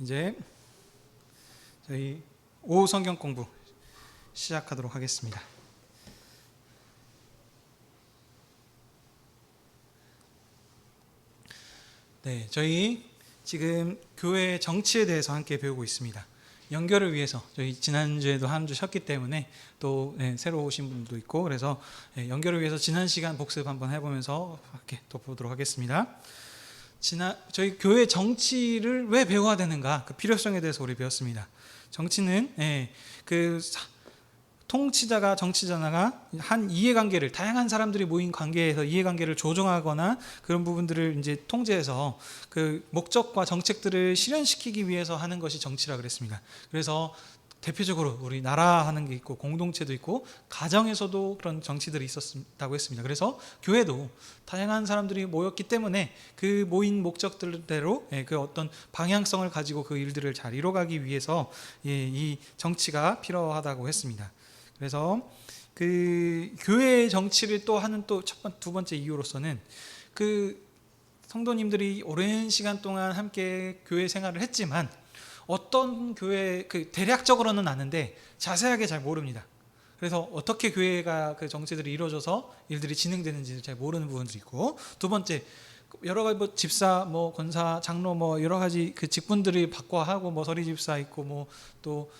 이제 저희 오후 성경 공부 시작하도록 하겠습니다. 네, 저희 지금 교회 정치에 대해서 함께 배우고 있습니다. 연결을 위해서 저희 지난주에도 한 주 쉬었기 때문에 또 새로 오신 분도 있고 그래서 연결을 위해서 지난 시간 복습 한번 해보면서 함께 또 보도록 하겠습니다. 저희 교회 정치를 왜 배워야 되는가, 그 필요성에 대해서 우리 배웠습니다. 정치는 그 통치자가 정치자가 한 이해관계를, 다양한 사람들이 모인 관계에서 이해관계를 조정하거나 그런 부분들을 이제 통제해서 그 목적과 정책들을 실현시키기 위해서 하는 것이 정치라 그랬습니다. 그래서 대표적으로 우리 나라 하는 게 있고 공동체도 있고 가정에서도 그런 정치들이 있었다고 했습니다. 그래서 교회도 다양한 사람들이 모였기 때문에 그 모인 목적들대로 그 어떤 방향성을 가지고 그 일들을 잘 이뤄가기 위해서 이 정치가 필요하다고 했습니다. 그래서 그 교회의 정치를 또 하는 두 번째 이유로서는 그 성도님들이 오랜 시간 동안 함께 교회 생활을 했지만 어떤 교회 대략적으로는 아는데 자세하게 잘 모릅니다. 그래서 어떻게 교회가 그 정치들이 이루어져서 일들이 진행되는지 잘 모르는 부분들이 있고, 두 번째 여러 가지 집사, 권사, 장로 여러 가지 그 직분들이 바꿔 하고 서리 집사 있고 또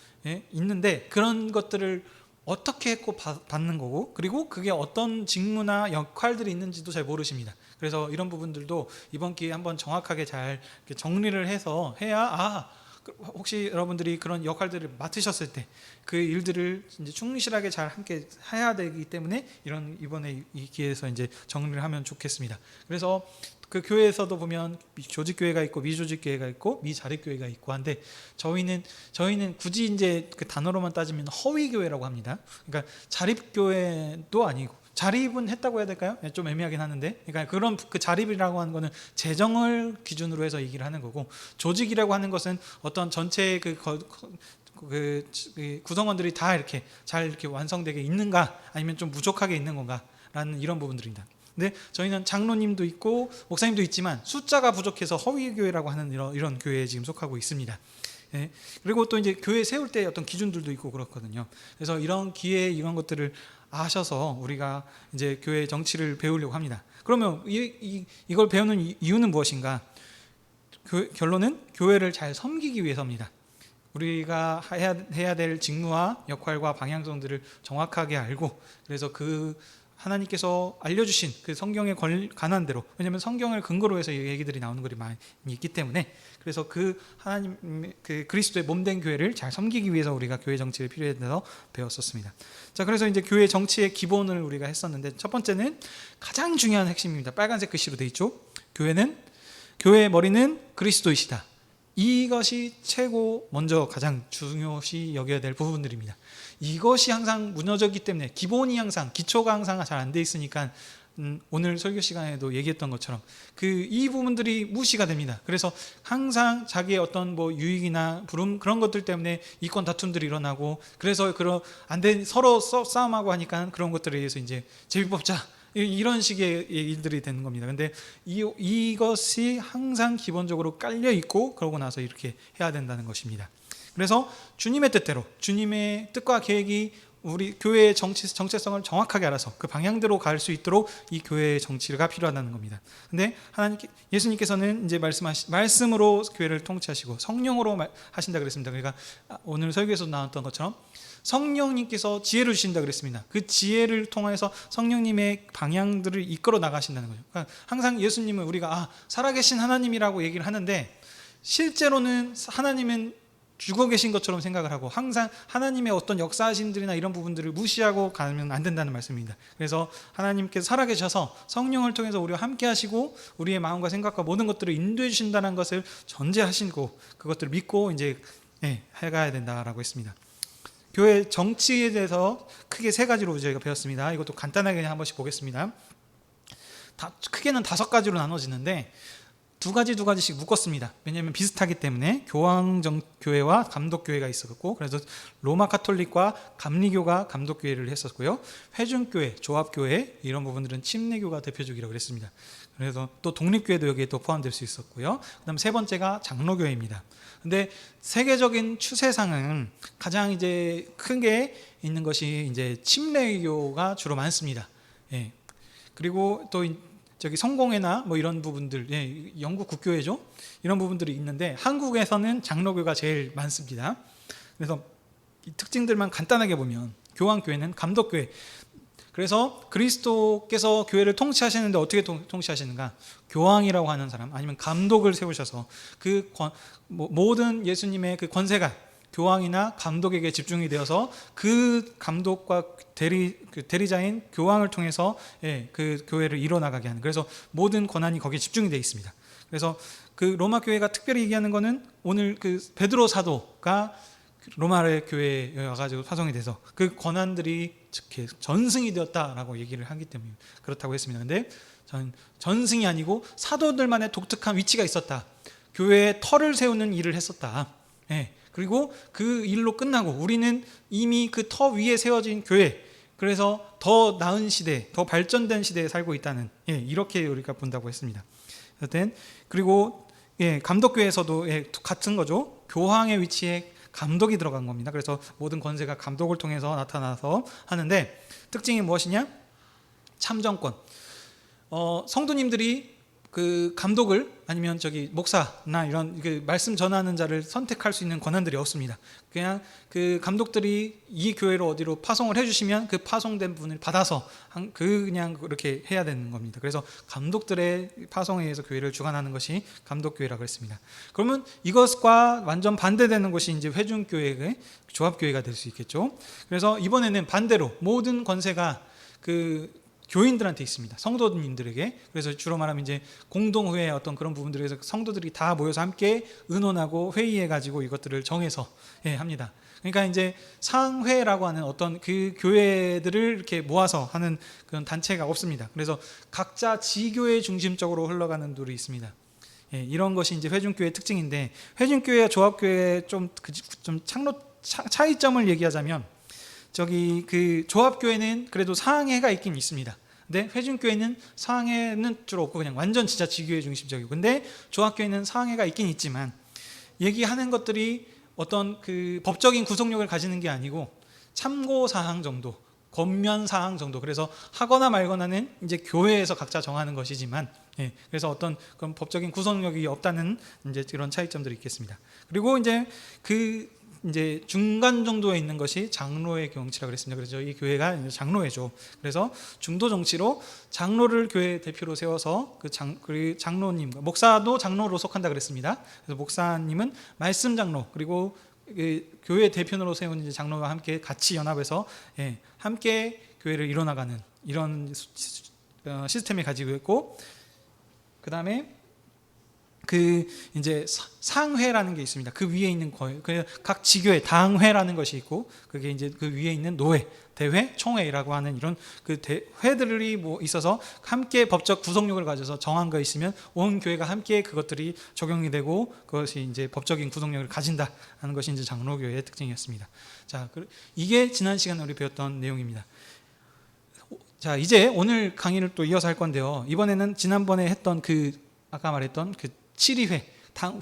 있는데 그런 것들을 어떻게 했고 받는 거고, 그리고 그게 어떤 직무나 역할들이 있는지도 잘 모르십니다. 그래서 이런 부분들도 이번 기회에 한번 정확하게 잘 정리를 해서 해야 혹시 여러분들이 그런 역할들을 맡으셨을 때 그 일들을 이제 충실하게 잘 함께 해야 되기 때문에 이번에 이 기회에서 이제 정리를 하면 좋겠습니다. 그래서 그 교회에서도 보면 조직교회가 있고 미조직교회가 있고 미자립교회가 있고 한데 저희는 굳이 이제 그 단어로만 따지면 허위교회라고 합니다. 그러니까 자립교회도 아니고, 자립은 했다고 해야 될까요? 좀 애매하긴 하는데, 그러니까 그런 그 자립이라고 하는 거는 재정을 기준으로 해서 얘기를 하는 거고, 조직이라고 하는 것은 어떤 전체의 그 구성원들이 다 이렇게 잘 이렇게 완성되게 있는가, 아니면 좀 부족하게 있는 건가라는 이런 부분들입니다. 근데 저희는 장로님도 있고 목사님도 있지만 숫자가 부족해서 허위교회라고 하는 이런 교회에 지금 속하고 있습니다. 그리고 또 이제 교회 세울 때 어떤 기준들도 있고 그렇거든요. 그래서 이런 기회에 이런 것들을 아셔서 우리가 이제 교회 정치를 배우려고 합니다. 그러면 이걸 배우는 이유는 무엇인가? 결론은 교회를 잘 섬기기 위해서입니다. 우리가 해야 될 직무와 역할과 방향성들을 정확하게 알고, 그래서 그 하나님께서 알려주신 그 성경에 관한 대로, 왜냐하면 성경을 근거로 해서 얘기들이 나오는 것이 많이 있기 때문에, 그래서 그 하나님 그 그리스도의 몸된 교회를 잘 섬기기 위해서 우리가 교회 정치를 필요해서 배웠었습니다. 자, 그래서 이제 교회 정치의 기본을 우리가 했었는데, 첫 번째는 가장 중요한 핵심입니다. 빨간색 글씨로 돼 있죠. 교회의 머리는 그리스도이시다. 이것이 최고 먼저 가장 중요시 여겨야 될 부분들입니다. 이것이 항상 무너졌기 때문에 기초가 항상 잘 안 돼 있으니까 오늘 설교 시간에도 얘기했던 것처럼 이 부분들이 무시가 됩니다. 그래서 항상 자기의 어떤 유익이나 부름 그런 것들 때문에 이권 다툼들이 일어나고, 그래서 서로 싸움하고 하니까 그런 것들에 의해서 이제 제비 뽑자 이런 식의 일들이 되는 겁니다. 근데 이것이 항상 기본적으로 깔려 있고 그러고 나서 이렇게 해야 된다는 것입니다. 그래서 주님의 뜻대로, 주님의 뜻과 계획이 우리 교회의 정체성을 정확하게 알아서 그 방향대로 갈 수 있도록 이 교회의 정치가 필요하다는 겁니다. 근데 예수님께서는 이제 말씀으로 교회를 통치하시고 성령으로 하신다 그랬습니다. 그러니까 오늘 설교에서 나왔던 것처럼 성령님께서 지혜를 주신다 그랬습니다. 그 지혜를 통해서 성령님의 방향들을 이끌어 나가신다는 거죠. 그러니까 항상 예수님은 우리가 살아계신 하나님이라고 얘기를 하는데, 실제로는 하나님은 죽어 계신 것처럼 생각을 하고 항상 하나님의 어떤 역사하심들이나 이런 부분들을 무시하고 가면 안 된다는 말씀입니다. 그래서 하나님께서 살아계셔서 성령을 통해서 우리와 함께 하시고 우리의 마음과 생각과 모든 것들을 인도해 주신다는 것을 전제하시고 그것들을 믿고 이제 해가야 된다라고 했습니다. 교회 정치에 대해서 크게 세 가지로 저희가 배웠습니다. 이것도 간단하게 한 번씩 보겠습니다. 크게는 5가지로 나눠지는데 두 가지씩 묶었습니다. 왜냐하면 비슷하기 때문에 교황정교회와 감독교회가 있었고, 그래서 로마 카톨릭과 감리교가 감독교회를 했었고요. 회중교회, 조합교회 이런 부분들은 침례교가 대표적이라고 그랬습니다. 그래서 또 독립교회도 여기에 또 포함될 수 있었고요. 그다음 세 번째가 장로교회입니다. 근데 세계적인 추세상은 가장 이제 크게 있는 것이 이제 침례교가 주로 많습니다. 예. 그리고 또 저기 성공회나 뭐 이런 부분들, 예, 영국 국교회죠. 이런 부분들이 있는데 한국에서는 장로교가 제일 많습니다. 그래서 이 특징들만 간단하게 보면 교황교회는 감독교회. 그래서 그리스도께서 교회를 통치하시는데 어떻게 통치하시는가? 교황이라고 하는 사람 아니면 감독을 세우셔서 모든 예수님의 그 권세가 교황이나 감독에게 집중이 되어서 그 감독과 대리자인 교황을 통해서 그 교회를 이뤄나가게 하는, 그래서 모든 권한이 거기에 집중이 되어 있습니다. 그래서 그 로마 교회가 특별히 얘기하는 거는 오늘 그 베드로 사도가 로마의 교회에 와가지고 파송이 돼서 그 권한들이 전승이 되었다라고 얘기를 하기 때문에 그렇다고 했습니다. 근데 전승이 아니고 사도들만의 독특한 위치가 있었다. 교회에 터를 세우는 일을 했었다. 예. 그리고 그 일로 끝나고 우리는 이미 그 터 위에 세워진 교회, 그래서 더 나은 시대, 더 발전된 시대에 살고 있다는, 이렇게 우리가 본다고 했습니다. 그리고 감독교회에서도 같은 거죠. 교황의 위치에 감독이 들어간 겁니다. 그래서 모든 권세가 감독을 통해서 나타나서 하는데, 특징이 무엇이냐? 참정권. 성도님들이 그 감독을 아니면 저기 목사나 이런 그 말씀 전하는 자를 선택할 수 있는 권한들이 없습니다. 그냥 그 감독들이 이 교회로 어디로 파송을 해주시면 그 파송된 분을 받아서 그냥 그렇게 해야 되는 겁니다. 그래서 감독들의 파송에 의해서 교회를 주관하는 것이 감독교회라고 했습니다. 그러면 이것과 완전 반대되는 것이 이제 회중교회의 조합교회가 될 수 있겠죠. 그래서 이번에는 반대로 모든 권세가 그 교인들한테 있습니다. 성도님들에게. 그래서 주로 말하면 이제 공동회의 어떤 그런 부분들에서 성도들이 다 모여서 함께 의논하고 회의해 가지고 이것들을 정해서 합니다. 그러니까 이제 상회라고 하는 어떤 그 교회들을 이렇게 모아서 하는 그런 단체가 없습니다. 그래서 각자 지교회 중심적으로 흘러가는 둘이 있습니다. 이런 것이 이제 회중교회의 특징인데, 회중교회와 조합교회의 좀 차이점을 얘기하자면, 저기 그 조합교회는 그래도 상회가 있긴 있습니다. 근데 회중교회는 상회는 주로 없고 그냥 완전 진짜 지교회 중심적이고, 근데 조합교회는 상회가 있긴 있지만 얘기하는 것들이 어떤 그 법적인 구속력을 가지는 게 아니고 참고 사항 정도, 권면 사항 정도. 그래서 하거나 말거나는 이제 교회에서 각자 정하는 것이지만, 그래서 어떤 그런 법적인 구속력이 없다는 이제 이런 차이점들이 있겠습니다. 그리고 이제 중간 정도에 있는 것이 장로의 경치라고 그랬습니다. 그래서 이 교회가 이제 장로회죠. 그래서 중도 정치로 장로를 교회 대표로 세워서 그 장로님, 목사도 장로로 속한다 그랬습니다. 그래서 목사님은 말씀 장로, 그리고 그 교회 대표로 세운 이제 장로와 함께 같이 연합해서 함께 교회를 이뤄나가는 이런 시스템을 가지고 있고, 그 다음에 그 이제 상회라는 게 있습니다. 그 위에 있는 거예요. 각 지교회 당회라는 것이 있고, 그게 이제 그 위에 있는 노회, 대회, 총회라고 하는 이런 그 회들이 뭐 있어서 함께 법적 구속력을 가져서 정한 거 있으면 온 교회가 함께 그것들이 적용이 되고 그것이 이제 법적인 구속력을 가진다 하는 것이 이제 장로교회의 특징이었습니다. 자, 이게 지난 시간에 우리 배웠던 내용입니다. 자, 이제 오늘 강의를 또 이어서 할 건데요. 이번에는 지난번에 했던 아까 말했던 그 7위회,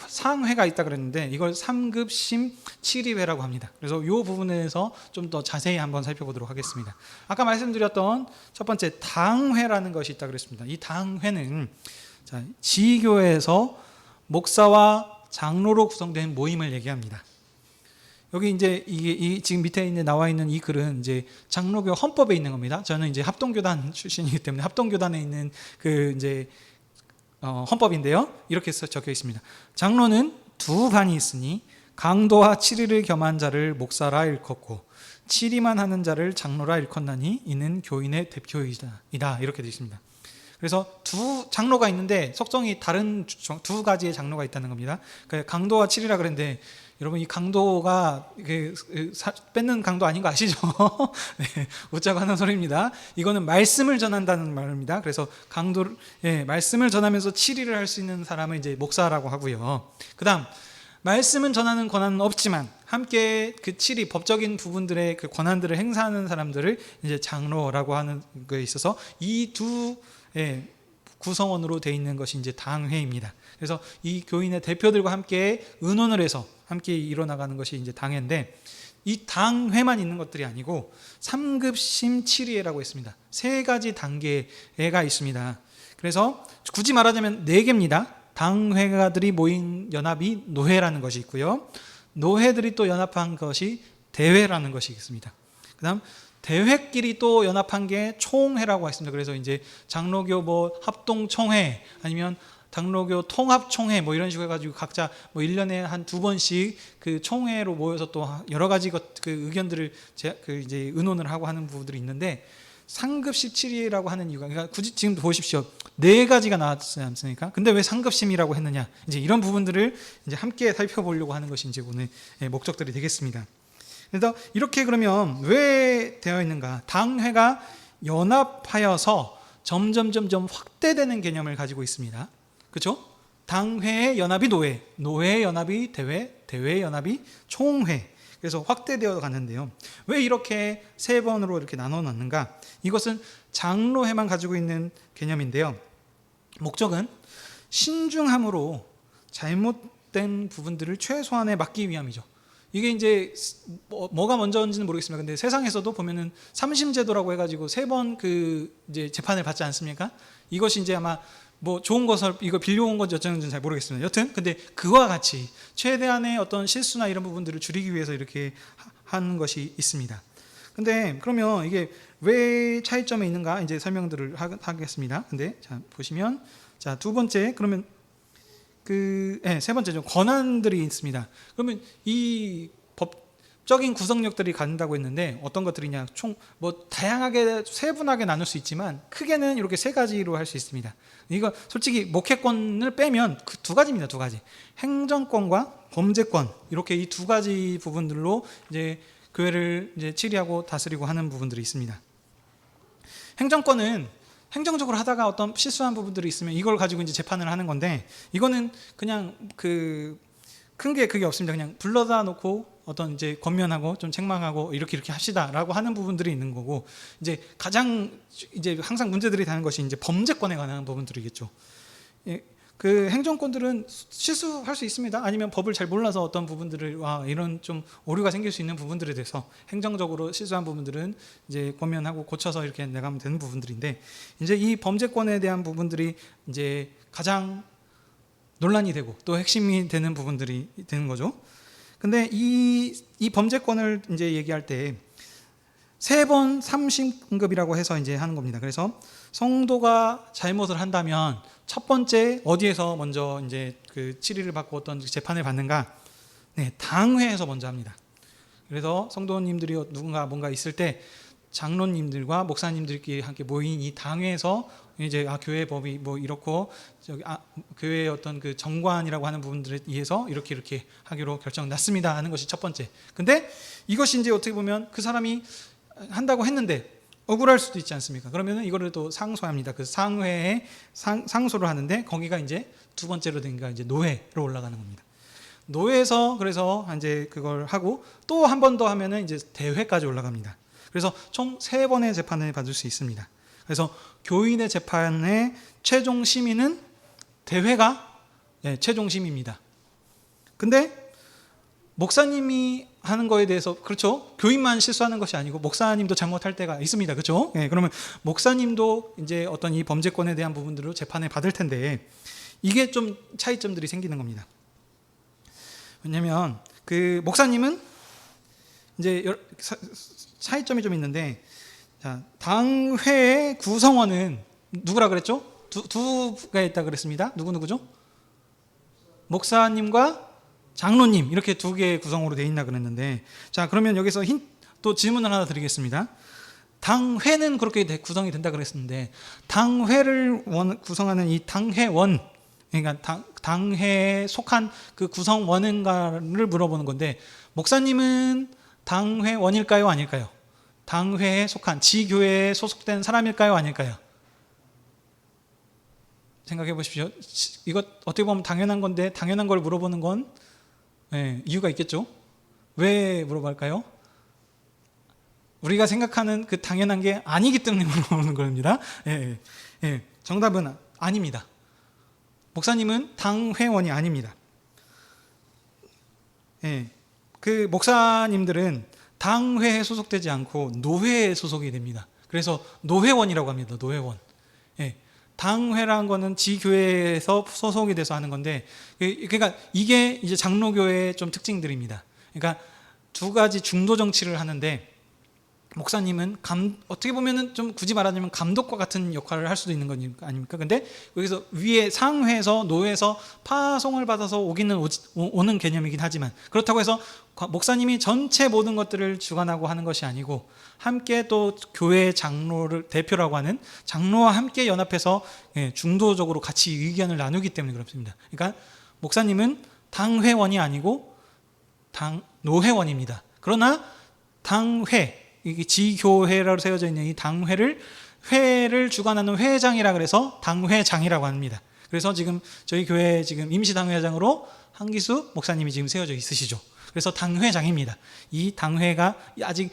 상회가 있다 그랬는데 이걸 3급심 7위회라고 합니다. 그래서 이 부분에서 좀 더 자세히 한번 살펴보도록 하겠습니다. 아까 말씀드렸던 첫 번째 당회라는 것이 있다 그랬습니다. 이 당회는 지교회에서 목사와 장로로 구성된 모임을 얘기합니다. 여기 이제 이게 지금 밑에 나와 있는 이 글은 이제 장로교 헌법에 있는 겁니다. 저는 이제 합동교단 출신이기 때문에 합동교단에 있는 그 이제 헌법인데요. 이렇게 적혀 있습니다. 장로는 두 반이 있으니 강도와 치리를 겸한 자를 목사라 일컫고 치리만 하는 자를 장로라 일컫나니 이는 교인의 대표이다. 이렇게 되어 있습니다. 그래서 두 장로가 있는데 속성이 다른 두 가지의 장로가 있다는 겁니다. 강도와 치리라 그랬는데 여러분, 이 강도가 뺏는 강도 아닌 거 아시죠? 네, 웃자고 하는 소리입니다. 이거는 말씀을 전한다는 말입니다. 그래서 말씀을 전하면서 치리를 할 수 있는 사람은 이제 목사라고 하고요. 그다음 말씀은 전하는 권한은 없지만 함께 그 치리 법적인 부분들의 그 권한들을 행사하는 사람들을 이제 장로라고 하는 거에 있어서 이 두 구성원으로 되어 있는 것이 이제 당회입니다. 그래서 이 교인의 대표들과 함께 의논을 해서 함께 이뤄나가는 것이 이제 당회인데, 이 당회만 있는 것들이 아니고 3급심 7위회라고 했습니다. 세 가지 단계가 있습니다. 그래서 굳이 말하자면 4개입니다. 당회가들이 모인 연합이 노회라는 것이 있고요. 노회들이 또 연합한 것이 대회라는 것이 있습니다. 그 다음 대회끼리 또 연합한 게 총회라고 했습니다. 그래서 이제 장로교 뭐 합동총회 아니면 장로교 통합총회 뭐 이런 식으로 해가지고 각자 뭐 1년에 한 2번씩 그 총회로 모여서 또 여러 가지 그 의견들을 이제 의논을 하고 하는 부분들이 있는데, 상급심 7위라고 하는 이유가, 그러니까 굳이 지금 보십시오. 4가지가 나왔지 않습니까? 근데 왜 상급심이라고 했느냐? 이제 이런 부분들을 이제 함께 살펴보려고 하는 것이 이제 오늘 목적들이 되겠습니다. 그래서 이렇게 그러면 왜 되어 있는가? 당회가 연합하여서 점점 확대되는 개념을 가지고 있습니다. 그렇죠? 당회의 연합이 노회, 노회의 연합이 대회, 대회의 연합이 총회. 그래서 확대되어 가는데요. 왜 이렇게 3번으로 이렇게 나눠 놨는가? 이것은 장로회만 가지고 있는 개념인데요. 목적은 신중함으로 잘못된 부분들을 최소한에 막기 위함이죠. 이게 이제 뭐가 먼저인지는 모르겠습니다. 근데 세상에서도 보면은 삼심제도라고 해가지고 3번 그 이제 재판을 받지 않습니까? 이것이 이제 아마 뭐 좋은 것을 이거 빌려온 건지 어쩌는지는 잘 모르겠습니다. 여튼 근데 그와 같이 최대한의 어떤 실수나 이런 부분들을 줄이기 위해서 이렇게 하는 것이 있습니다. 근데 그러면 이게 왜 차이점이 있는가 이제 설명들을 하겠습니다. 근데 자 보시면 자 2번째 그러면 세 번째죠. 권한들이 있습니다. 그러면 이 법적인 구성력들이 갖는다고 했는데 어떤 것들이냐? 총 뭐 다양하게 세분하게 나눌 수 있지만 크게는 이렇게 3가지로 할 수 있습니다. 이거 솔직히 목회권을 빼면 그 2가지입니다. 2가지. 행정권과 범죄권, 이렇게 이 2가지 부분들로 이제 교회를 이제 치리하고 다스리고 하는 부분들이 있습니다. 행정권은 행정적으로 하다가 어떤 실수한 부분들이 있으면 이걸 가지고 이제 재판을 하는 건데, 이거는 그냥 큰 게 그게 없습니다. 그냥 불러다 놓고 어떤 이제 권면하고 좀 책망하고 이렇게 합시다라고 하는 부분들이 있는 거고, 이제 가장 이제 항상 문제들이 되는 것이 이제 범죄권에 관한 부분들이겠죠. 그 행정권들은 실수할 수 있습니다. 아니면 법을 잘 몰라서 어떤 부분들을 이런 좀 오류가 생길 수 있는 부분들에 대해서 행정적으로 실수한 부분들은 이제 권면하고 고쳐서 이렇게 내가면 되는 부분들인데, 이제 이 범죄권에 대한 부분들이 이제 가장 논란이 되고 또 핵심이 되는 부분들이 되는 거죠. 근데 이 범죄권을 이제 얘기할 때 3번 3심급이라고 해서 이제 하는 겁니다. 그래서 성도가 잘못을 한다면 첫 번째 어디에서 먼저 이제 그 치리를 받고 어떤 재판을 받는가? 네, 당회에서 먼저 합니다. 그래서 성도님들이 누군가 뭔가 있을 때 장로님들과 목사님들끼리 함께 모인 이 당회에서 이제 교회 법이 뭐 이렇고 교회의 어떤 그 정관이라고 하는 부분들에 의해서 이렇게 하기로 결정났습니다 하는 것이 첫 번째. 근데 이것이 이제 어떻게 보면 그 사람이 한다고 했는데 억울할 수도 있지 않습니까? 그러면은 이거를 또 상소합니다. 그 상회에 상소를 하는데 거기가 이제 2번째로 된 게 이제 노회로 올라가는 겁니다. 노회에서 그래서 이제 그걸 하고 또 한 번 더 하면은 이제 대회까지 올라갑니다. 그래서 총 3번의 재판을 받을 수 있습니다. 그래서 교인의 재판의 최종 심의는 대회가 최종 심의입니다. 근데 목사님이 하는 거에 대해서, 그렇죠? 교인만 실수하는 것이 아니고 목사님도 잘못할 때가 있습니다. 그렇죠? 그러면 목사님도 이제 어떤 이 범죄권에 대한 부분들로 재판을 받을 텐데, 이게 좀 차이점들이 생기는 겁니다. 왜냐면 그 목사님은 이제 차이점이 좀 있는데, 자, 당회의 구성원은 누구라 그랬죠? 두가 있다 그랬습니다. 누구죠? 목사님과 장로님, 이렇게 2개의 구성으로 되어 있나 그랬는데, 자 그러면 여기서 또 질문을 하나 드리겠습니다. 당회는 그렇게 구성이 된다 그랬었는데, 당회를 구성하는 이 당회원, 그러니까 당회에 속한 그 구성원인가를 물어보는 건데, 목사님은 당회원일까요, 아닐까요? 당회에 속한 지교회에 소속된 사람일까요, 아닐까요? 생각해 보십시오. 이거 어떻게 보면 당연한 건데, 당연한 걸 물어보는 건 이유가 있겠죠. 왜 물어볼까요? 우리가 생각하는 그 당연한 게 아니기 때문에 물어보는 겁니다. 정답은 아닙니다. 목사님은 당회원이 아닙니다. 예, 그 목사님들은 당회에 소속되지 않고 노회에 소속이 됩니다. 그래서 노회원이라고 합니다. 노회원. 예, 당회라는 거는 지교회에서 소속이 돼서 하는 건데, 그러니까 이게 이제 장로교회의 좀 특징들입니다. 그러니까 두 가지 중도 정치를 하는데, 목사님은 어떻게 보면은 좀 굳이 말하자면 감독과 같은 역할을 할 수도 있는 거 아닙니까? 근데 여기서 위에 상회에서 노회에서 파송을 받아서 오는 개념이긴 하지만, 그렇다고 해서 목사님이 전체 모든 것들을 주관하고 하는 것이 아니고, 함께 또 교회 장로를 대표라고 하는 장로와 함께 연합해서 중도적으로 같이 의견을 나누기 때문에 그렇습니다. 그러니까 목사님은 당회원이 아니고 노회원입니다. 그러나 당회, 이게 지교회라고 세워져 있는 이 회를 주관하는 회장이라 그래서 당회장이라고 합니다. 그래서 지금 저희 교회 지금 임시 당회장으로 한기수 목사님이 지금 세워져 있으시죠. 그래서 당회장입니다. 이 당회가 아직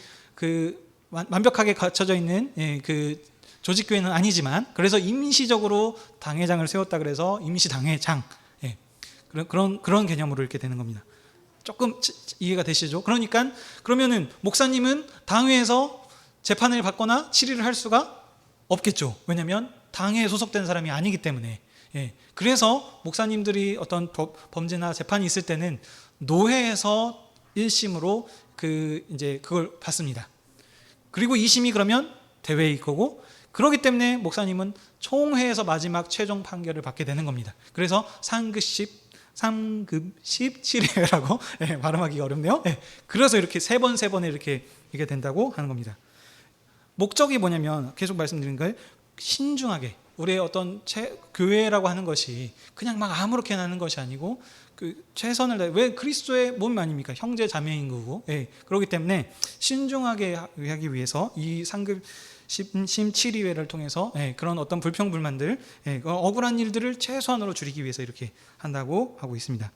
완벽하게 갖춰져 있는 그 조직교회는 아니지만, 그래서 임시적으로 당회장을 세웠다 그래서 임시 당회장, 그런 개념으로 이렇게 되는 겁니다. 조금 이해가 되시죠? 그러니까 그러면은 목사님은 당회에서 재판을 받거나 질의를 할 수가 없겠죠. 왜냐하면 당회에 소속된 사람이 아니기 때문에. 그래서 목사님들이 어떤 범죄나 재판이 있을 때는 노회에서 1심으로 이제 그걸 받습니다. 그리고 2심이 그러면 대회일 거고, 그렇기 때문에 목사님은 총회에서 마지막 최종 판결을 받게 되는 겁니다. 그래서 상급십 7회라고 발음하기가 어렵네요. 그래서 이렇게 세 번에 이렇게 된다고 하는 겁니다. 목적이 뭐냐면, 계속 말씀드린 거예요. 신중하게 우리의 어떤 교회라고 하는 것이 그냥 막 아무렇게나 하는 것이 아니고, 최선을 다해, 왜 그리스도의 몸 아닙니까? 형제 자매인 거고. 그렇기 때문에 신중하게 하기 위해서 이 상급 심 7위회를 통해서 그런 어떤 불평불만들, 억울한 일들을 최소한으로 줄이기 위해서 이렇게 한다고 하고 있습니다.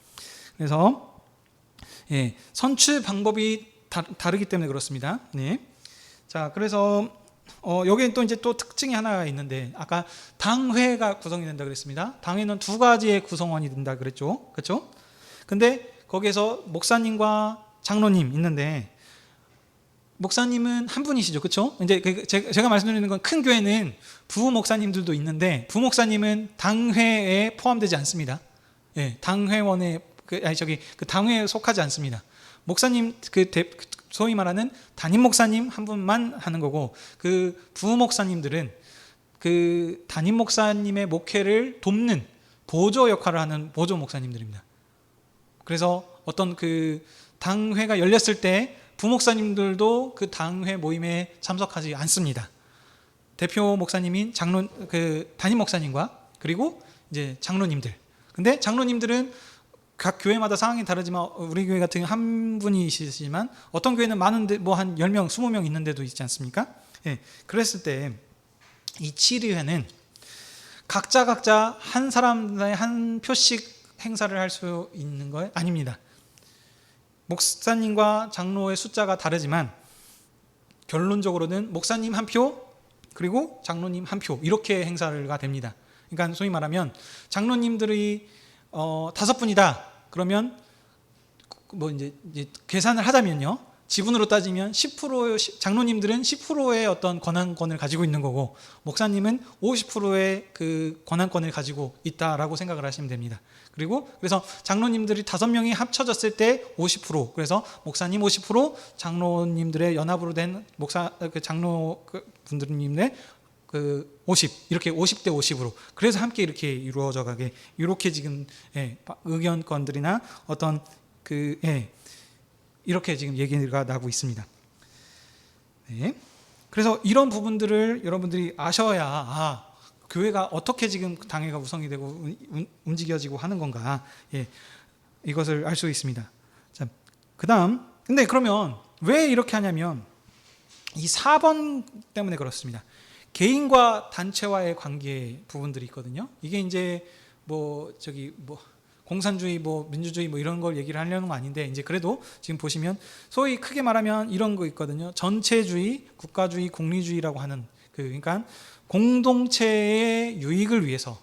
그래서 선출 방법이 다르기 때문에 그렇습니다. 자, 그래서 여기에 또 이제 또 특징이 하나가 있는데, 아까 당회가 구성이 된다 그랬습니다. 당회는 두 가지의 구성원이 된다 그랬죠, 그렇죠? 근데 거기에서 목사님과 장로님 있는데, 목사님은 한 분이시죠, 그렇죠? 이제 제가 말씀드리는 건, 큰 교회는 부부 목사님들도 있는데 부목사님은 당회에 포함되지 않습니다. 당회원에 당회에 속하지 않습니다. 목사님 소위 말하는 담임 목사님 한 분만 하는 거고, 부부 목사님들은 담임 목사님의 목회를 돕는 보조 역할을 하는 보조 목사님들입니다. 그래서 어떤 당회가 열렸을 때 부목사님들도 그 당회 모임에 참석하지 않습니다. 대표 목사님인 담임 목사님과 그리고 이제 장로님들. 근데 장로님들은 각 교회마다 상황이 다르지만, 우리 교회 같은 경우 한 분이시지만 어떤 교회는 많은데 뭐 한 10명, 20명 있는 데도 있지 않습니까? 그랬을 때 이 7위회는 각자 한 사람의 한 표씩 행사를 할 수 있는 거 아닙니다. 목사님과 장로의 숫자가 다르지만 결론적으로는 목사님 한 표, 그리고 장로님 한 표, 이렇게 행사가 됩니다. 그러니까 소위 말하면 장로님들이 5분이다 그러면 뭐 이제 계산을 하자면요, 지분으로 따지면 10% 장로님들은 10%의 어떤 권한권을 가지고 있는 거고, 목사님은 50%의 그 권한권을 가지고 있다라고 생각을 하시면 됩니다. 그래서 장로님들이 5명이 합쳐졌을 때 50%, 그래서 목사님 50%, 장로님들의 연합으로 된 장로 분들님의 50, 이렇게 50대 50으로, 그래서 함께 이렇게 이루어져 가게, 이렇게 지금 의견권들이나 어떤 이렇게 지금 얘기가 나고 있습니다. 그래서 이런 부분들을 여러분들이 아셔야, 교회가 어떻게 지금 당회가 구성이 되고 움직여지고 하는 건가, 이것을 알 수 있습니다. 자, 그다음, 근데 그러면 왜 이렇게 하냐면 이 4번 때문에 그렇습니다. 개인과 단체와의 관계 부분들이 있거든요. 이게 이제 공산주의, 민주주의 이런 걸 얘기를 하려는 거 아닌데, 이제 그래도 지금 보시면 소위 크게 말하면 이런 거 있거든요. 전체주의, 국가주의, 공리주의라고 하는 그러니까 공동체의 유익을 위해서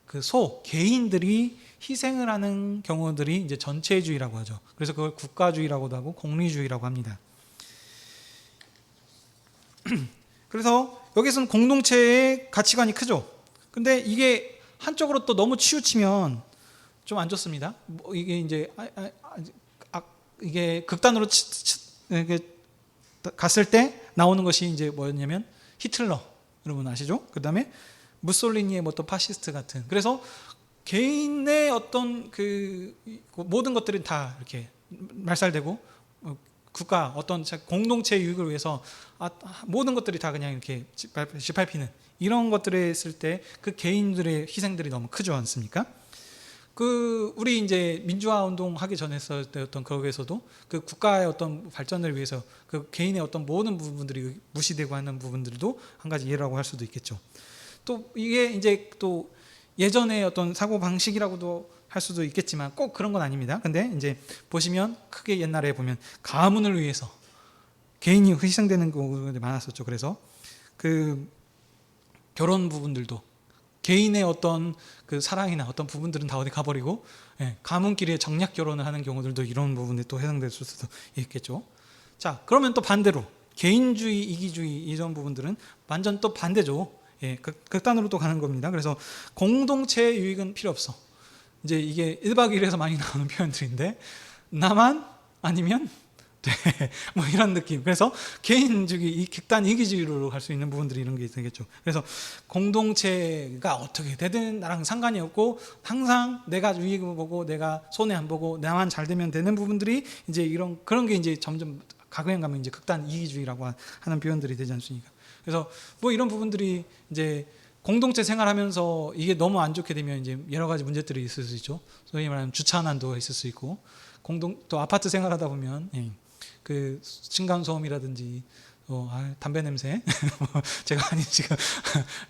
그 개인들이 희생을 하는 경우들이 이제 전체주의라고 하죠. 그래서 그걸 국가주의라고도 하고 공리주의라고 합니다. 그래서 여기서는 공동체의 가치관이 크죠. 근데 이게 한쪽으로 또 너무 치우치면 좀 안 좋습니다. 이게 이제 이게 극단으로 이게 갔을 때 나오는 것이 이제 뭐였냐면 히틀러, 여러분 아시죠? 그다음에 무솔리니의 뭐 또 파시스트 같은. 그래서 개인의 어떤 그 모든 것들이 다 이렇게 말살되고 국가 어떤 공동체의 유익을 위해서 모든 것들이 다 그냥 이렇게 짓밟히는 이런 것들에 있을 때 그 개인들의 희생들이 너무 크지 않습니까? 우리 이제 민주화 운동 하기 전에 했을 때 어떤 거기에서도 그 국가의 어떤 발전을 위해서 그 개인의 어떤 모든 부분들이 무시되고 하는 부분들도 한 가지 예라고 할 수도 있겠죠. 또 이게 이제 또 예전의 어떤 사고 방식이라고도 할 수도 있겠지만 꼭 그런 건 아닙니다. 근데 이제 보시면 크게 옛날에 보면 가문을 위해서 개인이 희생되는 경우가 많았었죠. 그래서 그 결혼 부분들도 개인의 어떤 그 사랑이나 어떤 부분들은 다 어디 가버리고 가문끼리 정략 결혼을 하는 경우들도 이런 부분에 또 해당될 수도 있겠죠. 자, 그러면 또 반대로 개인주의, 이기주의 이런 부분들은 완전 또 반대죠. 극단으로 또 가는 겁니다. 그래서 공동체의 유익은 필요 없어. 이제 이게 1박 2일에서 많이 나오는 표현들인데 나만 아니면 돼. 뭐 이런 느낌. 그래서 개인주의, 극단 이기주의로 갈 수 있는 부분들이 이런 게 되겠죠. 그래서 공동체가 어떻게 되든 나랑 상관이 없고 항상 내가 유익을 보고 내가 손해 안 보고 나만 잘 되면 되는 부분들이 이제 그런 게 이제 점점 가면 가면 이제 극단 이기주의라고 하는 표현들이 되지 않습니까? 그래서 뭐 이런 부분들이 이제 공동체 생활하면서 이게 너무 안 좋게 되면 이제 여러 가지 문제들이 있을 수 있죠. 소위 말하면 주차난도 있을 수 있고 또 아파트 생활하다 보면 그 층간소음이라든지 담배 냄새 제가 아니 지금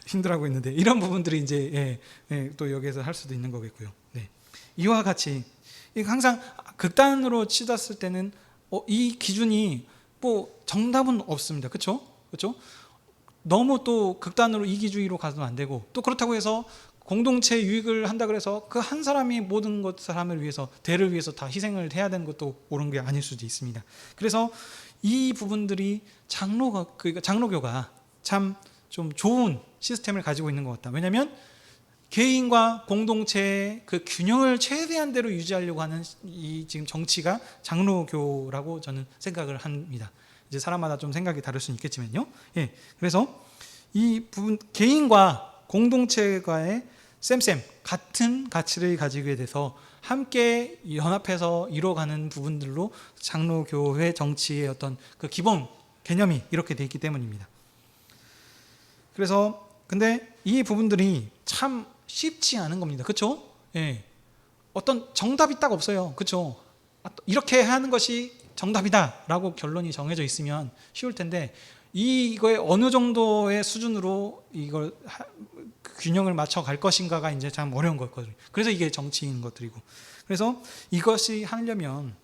힘들어하고 있는데 이런 부분들이 이제 또 여기에서 할 수도 있는 거겠고요. 네. 이와 같이 항상 극단으로 치닫을 때는 이 기준이 뭐 정답은 없습니다. 그렇죠? 너무 또 극단으로 이기주의로 가서는 안 되고 또 그렇다고 해서 공동체 유익을 한다 그래서 그 한 사람이 모든 사람을 위해서 대를 위해서 다 희생을 해야 되는 것도 옳은 게 아닐 수도 있습니다. 그래서 이 부분들이 장로교가 참 좀 좋은 시스템을 가지고 있는 것 같다. 왜냐하면 개인과 공동체의 그 균형을 최대한대로 유지하려고 하는 이 지금 정치가 장로교라고 저는 생각을 합니다. 이제 사람마다 좀 생각이 다를 수는 있겠지만요. 그래서 이 부분 개인과 공동체과의 같은 가치를 가지게 돼서 함께 연합해서 이뤄가는 부분들로 장로교회 정치의 어떤 그 기본 개념이 이렇게 돼 있기 때문입니다. 그래서 근데 이 부분들이 참 쉽지 않은 겁니다. 그렇죠? 어떤 정답이 딱 없어요. 그렇죠? 이렇게 하는 것이 정답이다라고 결론이 정해져 있으면 쉬울 텐데 이거에 어느 정도의 수준으로 이걸 균형을 맞춰 갈 것인가가 이제 참 어려운 거거든요. 그래서 이게 정치인 것들이고. 그래서 이것이 하려면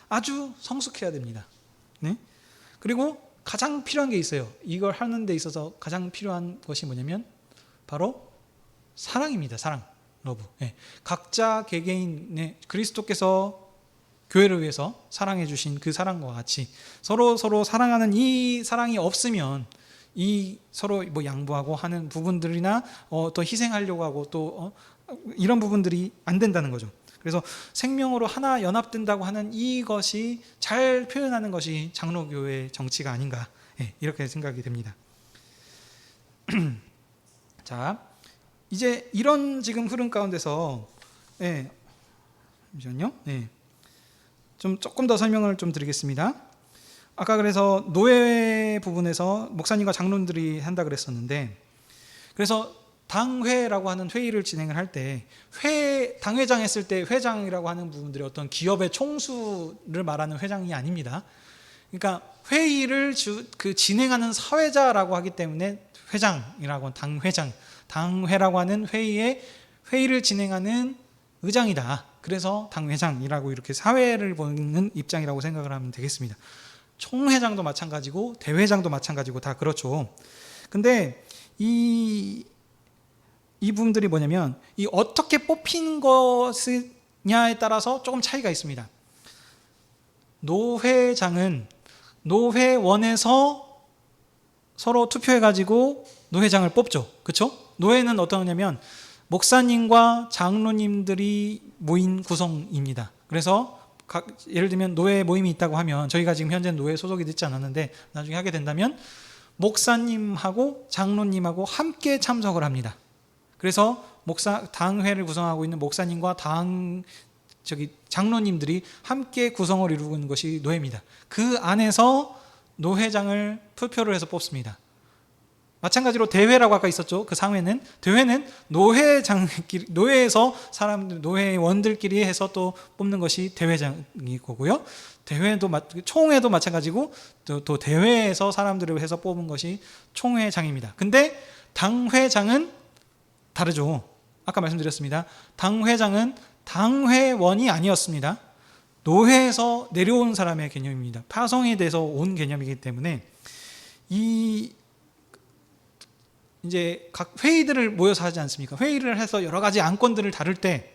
아주 성숙해야 됩니다. 네? 그리고 가장 필요한 게 있어요. 이걸 하는 데 있어서 가장 필요한 것이 뭐냐면 바로 사랑입니다. 사랑, 러브. 각자 개개인의 그리스도께서 교회를 위해서 사랑해 주신 그 사랑과 같이 서로 사랑하는 이 사랑이 없으면 이 서로 뭐 양보하고 하는 부분들이나 또 희생하려고 하고 또 이런 부분들이 안 된다는 거죠. 그래서 생명으로 하나 연합된다고 하는 이것이 잘 표현하는 것이 장로교회의 정치가 아닌가 이렇게 생각이 됩니다. 자, 이제 이런 지금 흐름 가운데서 잠시만요. 좀 조금 더 설명을 좀 드리겠습니다. 아까 그래서 노예 부분에서 목사님과 장로들이 한다 그랬었는데, 그래서 당회라고 하는 회의를 진행을 할 때 당회장 했을 때 회장이라고 하는 부분들이 어떤 기업의 총수를 말하는 회장이 아닙니다. 그러니까 회의를 진행하는 사회자라고 하기 때문에 회장이라고 하는 당회라고 하는 회의를 진행하는 의장이다. 그래서 당회장이라고 이렇게 사회를 보는 입장이라고 생각을 하면 되겠습니다. 총회장도 마찬가지고 대회장도 마찬가지고 다 그렇죠. 근데 이 이 부분들이 뭐냐면 이 어떻게 뽑힌 것이냐에 따라서 조금 차이가 있습니다. 노회장은 노회원에서 서로 투표해가지고 노회장을 뽑죠. 그렇죠? 노회는 어떠냐면 목사님과 장로님들이 모인 구성입니다. 그래서 예를 들면 노회 모임이 있다고 하면 저희가 지금 현재 노회 소속이 되지 않았는데 나중에 하게 된다면 목사님하고 장로님하고 함께 참석을 합니다. 그래서 당회를 구성하고 있는 목사님과 장로님들이 함께 구성을 이루는 것이 노회입니다. 그 안에서 노회장을 투표를 해서 뽑습니다. 마찬가지로 대회라고 아까 있었죠. 그 상회는 대회는 노회에서 노회원들끼리 해서 또 뽑는 것이 대회장이 거고요. 총회도 마찬가지고 또 대회에서 사람들을 해서 뽑은 것이 총회장입니다. 근데 당회장은 다르죠. 아까 말씀드렸습니다. 당회장은 당회원이 아니었습니다. 노회에서 내려온 사람의 개념입니다. 파송에 대해서 온 개념이기 때문에 이제 각 회의들을 모여서 하지 않습니까? 회의를 해서 여러 가지 안건들을 다룰 때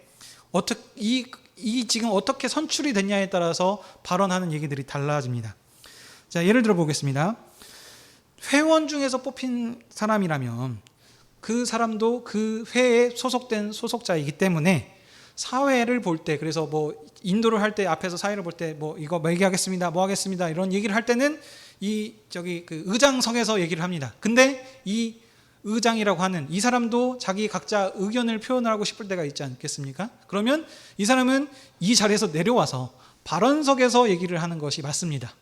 지금 어떻게 선출이 됐냐에 따라서 발언하는 얘기들이 달라집니다. 자, 예를 들어 보겠습니다. 회원 중에서 뽑힌 사람이라면 그 사람도 그 회에 소속된 소속자이기 때문에 사회를 볼 때, 그래서 뭐 인도를 할 때 앞에서 사회를 볼 때 뭐 이거 뭐 얘기하겠습니다, 뭐 하겠습니다 이런 얘기를 할 때는 그 의장석에서 얘기를 합니다. 근데 이 의장이라고 하는 이 사람도 자기 각자 의견을 표현을 하고 싶을 때가 있지 않겠습니까? 그러면 이 사람은 이 자리에서 내려와서 발언석에서 얘기를 하는 것이 맞습니다.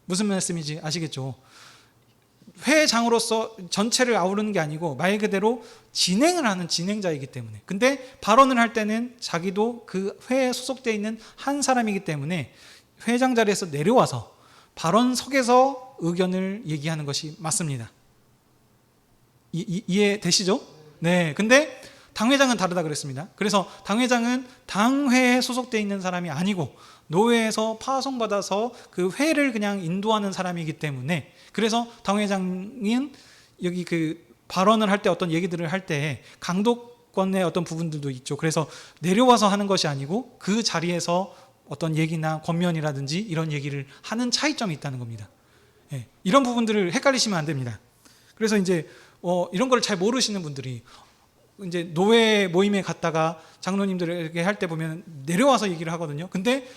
무슨 말씀인지 아시겠죠? 회장으로서 전체를 아우르는 게 아니고 말 그대로 진행을 하는 진행자이기 때문에, 근데 발언을 할 때는 자기도 그 회에 소속되어 있는 한 사람이기 때문에 회장 자리에서 내려와서 발언석에서 의견을 얘기하는 것이 맞습니다. 이해되시죠? 네. 근데 당회장은 다르다 그랬습니다. 그래서 당회장은 당회에 소속되어 있는 사람이 아니고 노회에서 파송받아서 그 회를 그냥 인도하는 사람이기 때문에, 그래서 당회장은 여기 그 발언을 할 때 어떤 얘기들을 할 때 강도권의 어떤 부분들도 있죠. 그래서 내려와서 하는 것이 아니고 그 자리에서 어떤 얘기나 권면이라든지 이런 얘기를 하는 차이점이 있다는 겁니다. 네. 이런 부분들을 헷갈리시면 안 됩니다. 그래서 이제 이런 걸 잘 모르시는 분들이 이제 노회 모임에 갔다가 장로님들에게 할 때 보면 내려와서 얘기를 하거든요. 근데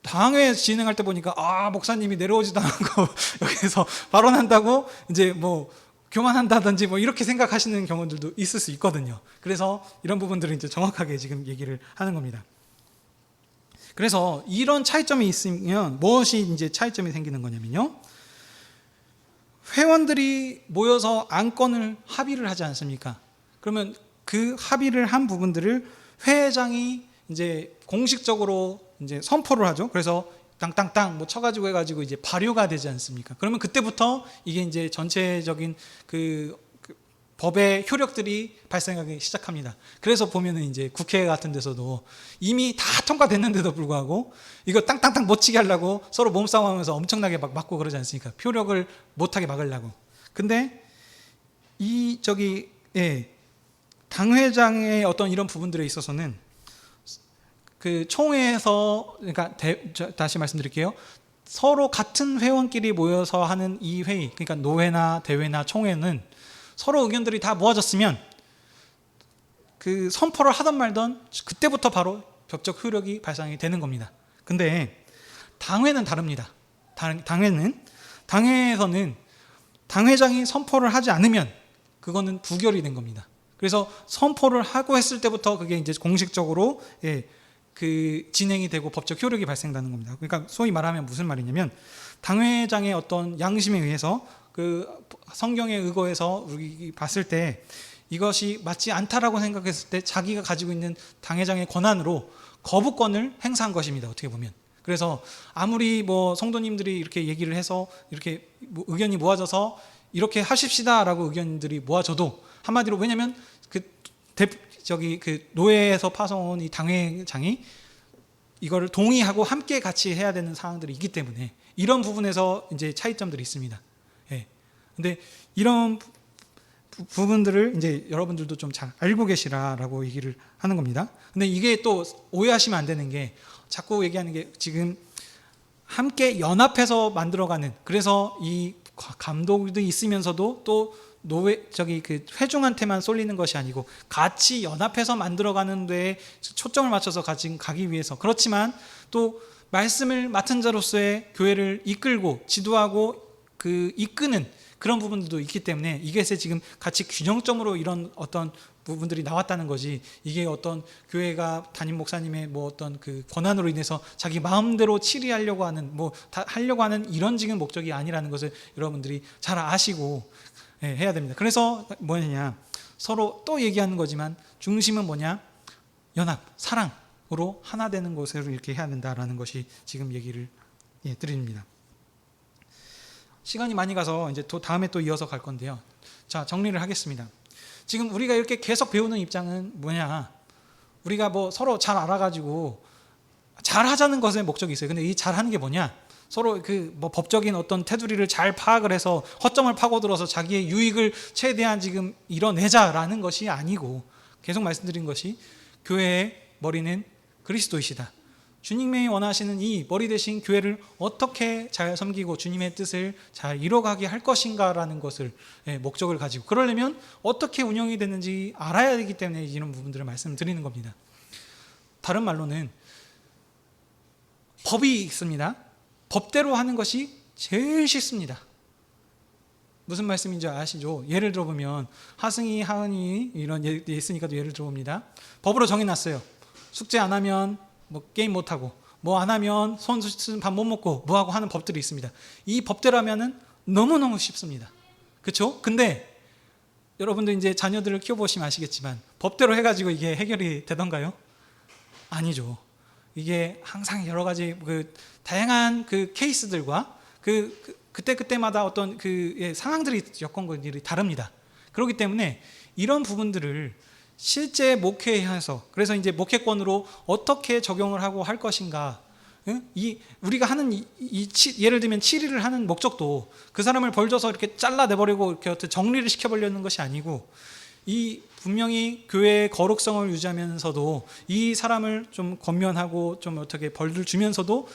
당회 진행할 때 보니까 목사님이 내려오지도 않고 여기서 발언한다고 이제 뭐 교만한다든지 뭐 이렇게 생각하시는 경우들도 있을 수 있거든요. 그래서 이런 부분들을 이제 정확하게 지금 얘기를 하는 겁니다. 그래서 이런 차이점이 있으면 무엇이 이제 차이점이 생기는 거냐면요. 회원들이 모여서 안건을 합의를 하지 않습니까? 그러면 그 합의를 한 부분들을 회장이 이제 공식적으로 이제 선포를 하죠. 그래서 땅땅땅 뭐 쳐가지고 해가지고 이제 발효가 되지 않습니까? 그러면 그때부터 이게 이제 전체적인 그 법의 효력들이 발생하기 시작합니다. 그래서 보면은 이제 국회 같은 데서도 이미 다 통과됐는데도 불구하고 이거 땅땅땅 못 치게 하려고 서로 몸싸움하면서 엄청나게 막 맞고 그러지 않습니까? 효력을 못하게 막으려고. 근데 당회장의 어떤 이런 부분들에 있어서는 그 총회에서, 그러니까 다시 말씀드릴게요. 서로 같은 회원끼리 모여서 하는 이 회의, 그러니까 노회나 대회나 총회는 서로 의견들이 다 모아졌으면 그 선포를 하던 말던 그때부터 바로 법적 효력이 발생이 되는 겁니다. 근데 당회는 다릅니다. 당회에서는 당회장이 선포를 하지 않으면 그거는 부결이 된 겁니다. 그래서 선포를 하고 했을 때부터 그게 이제 공식적으로 그 진행이 되고 법적 효력이 발생하는 겁니다. 그러니까 소위 말하면 무슨 말이냐면 당회장의 어떤 양심에 의해서 그 성경에 의거해서 우리 봤을 때 이것이 맞지 않다라고 생각했을 때 자기가 가지고 있는 당회장의 권한으로 거부권을 행사한 것입니다. 어떻게 보면. 그래서 아무리 뭐 성도님들이 이렇게 얘기를 해서 이렇게 의견이 모아져서 이렇게 하십시다라고 의견들이 모아져도 한마디로, 왜냐하면 그 노회에서 파송한 이 당회장이 이거를 동의하고 함께 같이 해야 되는 사항들이 있기 때문에 이런 부분에서 이제 차이점들이 있습니다. 예. 근데 이런 부분들을 이제 여러분들도 좀 잘 알고 계시라라고 얘기를 하는 겁니다. 근데 이게 또 오해하시면 안 되는 게, 자꾸 얘기하는 게 지금 함께 연합해서 만들어가는, 그래서 이 감독도 있으면서도 또 그 회중한테만 쏠리는 것이 아니고 같이 연합해서 만들어가는 데에 초점을 맞춰서 가기 위해서, 그렇지만 또 말씀을 맡은 자로서의 교회를 이끌고 지도하고 이끄는 그런 부분들도 있기 때문에 이것에 지금 같이 균형점으로 이런 어떤 부분들이 나왔다는 거지, 이게 어떤 교회가 담임 목사님의 뭐 어떤 그 권한으로 인해서 자기 마음대로 치리하려고 하는, 하려고 하는 이런 지금 목적이 아니라는 것을 여러분들이 잘 아시고 해야 됩니다. 그래서 뭐냐, 서로 또 얘기하는 거지만 중심은 뭐냐, 연합, 사랑으로 하나 되는 것으로 이렇게 해야 된다라는 것이 지금 얘기를 드립니다. 시간이 많이 가서 이제 또 다음에 또 이어서 갈 건데요. 자, 정리를 하겠습니다. 지금 우리가 이렇게 계속 배우는 입장은 뭐냐, 우리가 뭐 서로 잘 알아가지고 잘 하자는 것에 목적이 있어요. 근데 이 잘하는 게 뭐냐, 서로 법적인 어떤 테두리를 잘 파악을 해서 허점을 파고들어서 자기의 유익을 최대한 지금 이뤄내자라는 것이 아니고, 계속 말씀드린 것이 교회의 머리는 그리스도이시다. 주님이 원하시는 이 머리 대신 교회를 어떻게 잘 섬기고 주님의 뜻을 잘 이뤄가게 할 것인가라는 것을 목적을 가지고, 그러려면 어떻게 운영이 되는지 알아야 되기 때문에 이런 부분들을 말씀드리는 겁니다. 다른 말로는 법이 있습니다. 법대로 하는 것이 제일 쉽습니다. 무슨 말씀인지 아시죠? 예를 들어보면 하승이, 하은이 이런 예 있으니까 예를 들어봅니다. 법으로 정해놨어요. 숙제 안 하면 게임 못하고, 뭐 안 하면 손 씻으면 밥 못 먹고, 뭐 하고 하는 법들이 있습니다. 이 법대로라면은 너무너무 쉽습니다. 그렇죠? 근데 여러분들 이제 자녀들을 키워보시면 아시겠지만 법대로 해가지고 이게 해결이 되던가요? 아니죠. 이게 항상 여러 가지 다양한 케이스들과 그때마다 어떤 상황들이, 여건들이 다릅니다. 그렇기 때문에 이런 부분들을 실제 목회에서, 그래서 이제 목회권으로 어떻게 적용을 하고 할 것인가, 우리가 하는 예를 들면 치리를 하는 목적도 그 사람을 벌줘서 이렇게 잘라내버리고 이렇게 어떻게 정리를 시켜보려는 것이 아니고, 이 분명히 교회의 거룩성을 유지하면서도 이 사람을 좀 권면하고 좀 어떻게 벌을 주면서도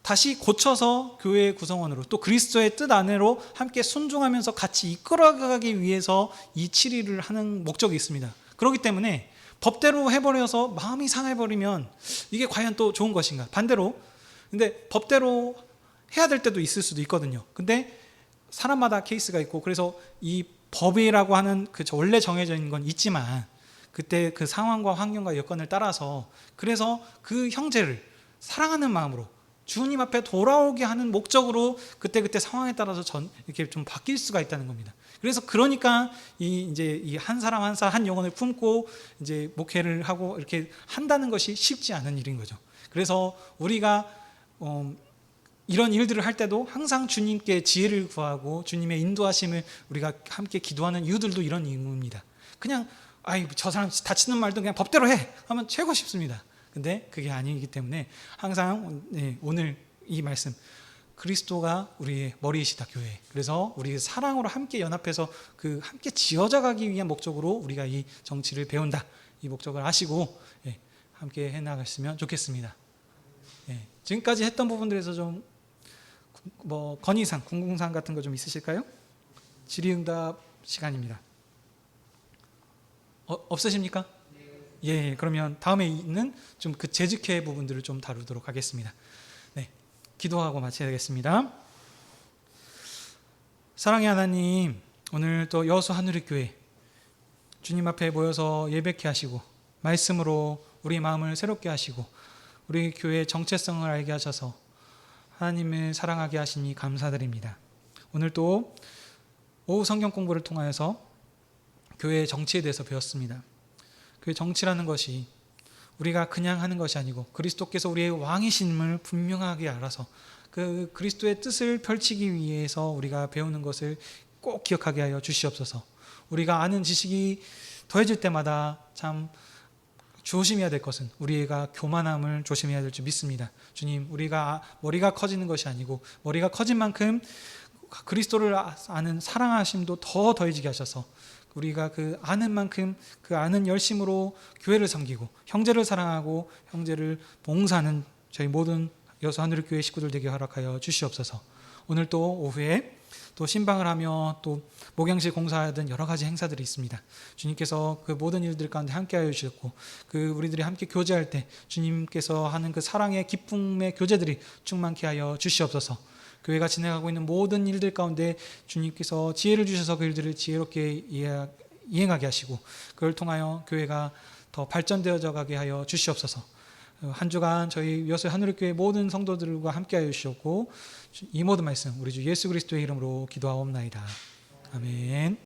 다시 고쳐서 교회의 구성원으로, 또 그리스도의 뜻 안으로 함께 순종하면서 같이 이끌어가기 위해서 이 치리를 하는 목적이 있습니다. 그렇기 때문에 법대로 해버려서 마음이 상해버리면 이게 과연 또 좋은 것인가? 반대로, 근데 법대로 해야 될 때도 있을 수도 있거든요. 근데 사람마다 케이스가 있고, 그래서 이 법이라고 하는 원래 정해져 있는 건 있지만, 그때 그 상황과 환경과 여건을 따라서, 그래서 그 형제를 사랑하는 마음으로 주님 앞에 돌아오게 하는 목적으로 그때 상황에 따라서 이렇게 좀 바뀔 수가 있다는 겁니다. 그래서 그러니까 이 한 사람 한 영혼을 품고 이제 목회를 하고 이렇게 한다는 것이 쉽지 않은 일인 거죠. 그래서 우리가 이런 일들을 할 때도 항상 주님께 지혜를 구하고 주님의 인도하심을 우리가 함께 기도하는 이유들도 이런 이유입니다. 그냥 저 사람 다치는 말도 그냥 법대로 해 하면 최고 쉽습니다. 근데 그게 아니기 때문에 항상 오늘 이 말씀, 그리스도가 우리의 머리이시다, 교회. 그래서 우리 사랑으로 함께 연합해서 함께 지어져 가기 위한 목적으로 우리가 이 정치를 배운다, 이 목적을 아시고 함께 해나갔으면 좋겠습니다. 지금까지 했던 부분들에서 좀 건의사항, 궁금사항 같은 거 좀 있으실까요? 질의응답 시간입니다. 없으십니까? 예, 그러면 다음에 있는 좀 재직회 부분들을 좀 다루도록 하겠습니다. 네, 기도하고 마쳐야 되겠습니다. 사랑의 하나님, 오늘 또 여수 하늘의교회 주님 앞에 모여서 예배케 하시고 말씀으로 우리 마음을 새롭게 하시고 우리 교회의 정체성을 알게 하셔서 하나님을 사랑하게 하시니 감사드립니다. 오늘 또 오후 성경 공부를 통하여서 교회의 정치에 대해서 배웠습니다. 그 정치라는 것이 우리가 그냥 하는 것이 아니고 그리스도께서 우리의 왕이심을 분명하게 알아서 그 그리스도의 뜻을 펼치기 위해서 우리가 배우는 것을 꼭 기억하게 하여 주시옵소서. 우리가 아는 지식이 더해질 때마다 참 조심해야 될 것은 우리가 교만함을 조심해야 될 줄 믿습니다. 주님, 우리가 머리가 커지는 것이 아니고 머리가 커진 만큼 그리스도를 아는 사랑하심도 더 더해지게 하셔서 우리가 그 아는 만큼 그 아는 열심으로 교회를 섬기고 형제를 사랑하고 형제를 봉사하는 저희 모든 여수 하늘교회 식구들 되게 허락하여 주시옵소서. 오늘 또 오후에 또 신방을 하며 또 목양실 공사하던 여러 가지 행사들이 있습니다. 주님께서 그 모든 일들 가운데 함께하여 주셨고 그 우리들이 함께 교제할 때 주님께서 하는 그 사랑의 기쁨의 교제들이 충만케 하여 주시옵소서. 교회가 진행하고 있는 모든 일들 가운데 주님께서 지혜를 주셔서 그 일들을 지혜롭게 이행하게 하시고 그걸 통하여 교회가 더 발전되어져 가게 하여 주시옵소서. 한 주간 저희 여수 하늘교회 모든 성도들과 함께하여 주셨고 이 모든 말씀 우리 주 예수 그리스도의 이름으로 기도하옵나이다. 아멘.